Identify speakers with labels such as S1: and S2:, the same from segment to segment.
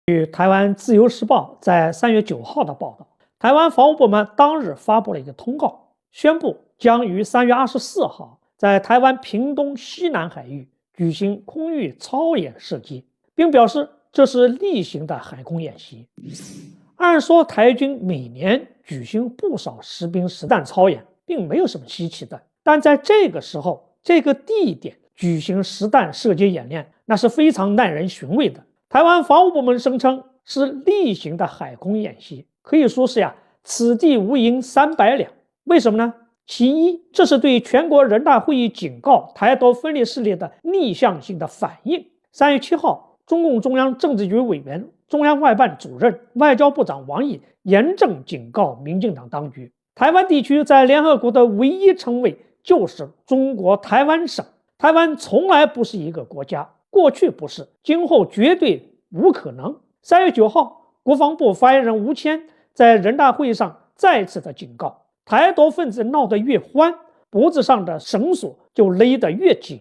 S1: 据台湾自由时报在3月9号的报道，台湾防务部门当日发布了一个通告，宣布将于3月24号在台湾屏东西南海域举行空域操演射击，并表示这是例行的海空演习。按说台军每年举行不少实兵实弹操演，并没有什么稀奇的，但在这个时候、这个地点举行实弹射击演练，那是非常耐人寻味的。台湾防务部门声称是例行的海空演习，可以说是此地无银300两。为什么呢？其一，这是对全国人大会议警告台独分裂势力的逆向性的反应。3月7号，中共中央政治局委员、中央外办主任、外交部长王毅严正警告民进党当局，台湾地区在联合国的唯一称谓就是中国台湾省，台湾从来不是一个国家，过去不是，今后绝对无可能。3月9号，国防部发言人吴谦在人大会议上再次的警告，台独分子闹得越欢，脖子上的绳索就勒得越紧。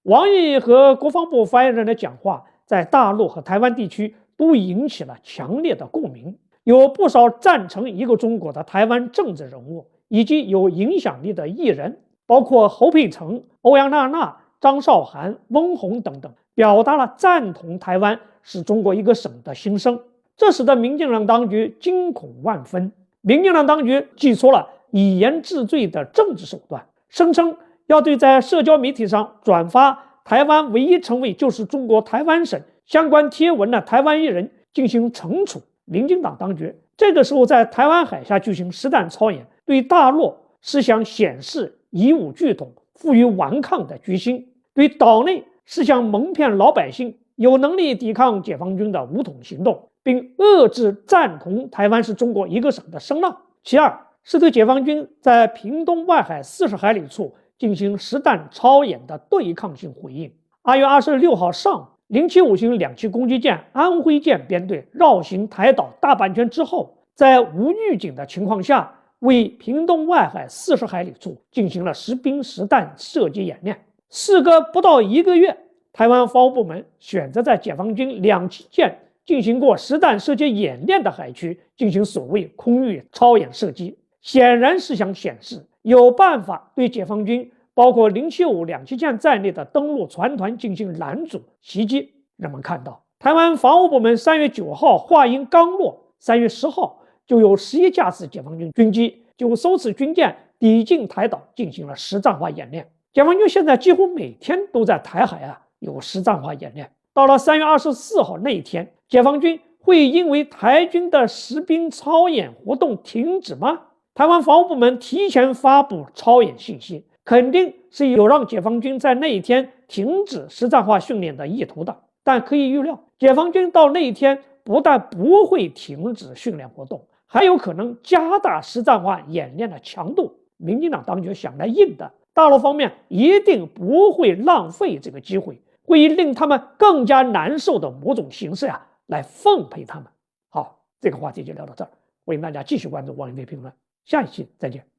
S1: 王毅和国防部发言人的讲话在大陆和台湾地区都引起了强烈的共鸣，有不少赞成一个中国的台湾政治人物以及有影响力的艺人，包括侯佩岑、欧阳娜娜、张韶涵、翁虹等等，表达了赞同台湾是中国一个省的心声，这使得民进党当局惊恐万分。民进党当局祭出了以言治罪的政治手段，声称要对在社交媒体上转发台湾唯一称谓就是中国台湾省相关贴文的台湾艺人进行惩处。民进党当局这个时候在台湾海峡举行实弹操演，对大陆是想显示以武拒统、负隅顽抗的决心，对岛内是想蒙骗老百姓有能力抵抗解放军的武统行动，并遏制赞同台湾是中国一个省的声浪。其二是对解放军在屏东外海40海里处进行实弹操演的对抗性回应。2月26号上午，075型2栖攻击舰安徽舰编队绕行台岛大半圈之后，在无预警的情况下，为屏东外海40海里处进行了实兵实弹射击演练。事隔不到1个月，台湾防务部门选择在解放军2栖舰进行过实弹射击演练的海区进行所谓空域操演射击，显然是想显示有办法对解放军包括075两栖舰在内的登陆船团进行拦阻袭击。人们看到台湾防务部门3月9号话音刚落，3月10号就有11架次解放军军机9艘次军舰抵近台岛进行了实战化演练。解放军现在几乎每天都在台海有实战化演练。到了3月24号那一天，解放军会因为台军的实兵操演活动停止吗？台湾防务部门提前发布操演信息，肯定是有让解放军在那一天停止实战化训练的意图的。但可以预料，解放军到那一天不但不会停止训练活动，还有可能加大实战化演练的强度。民进党当局想来硬的，大陆方面一定不会浪费这个机会，会以令他们更加难受的某种形式来奉陪他们。好，这个话题就聊到这儿，欢迎大家继续关注王英飞评论，下一期再见。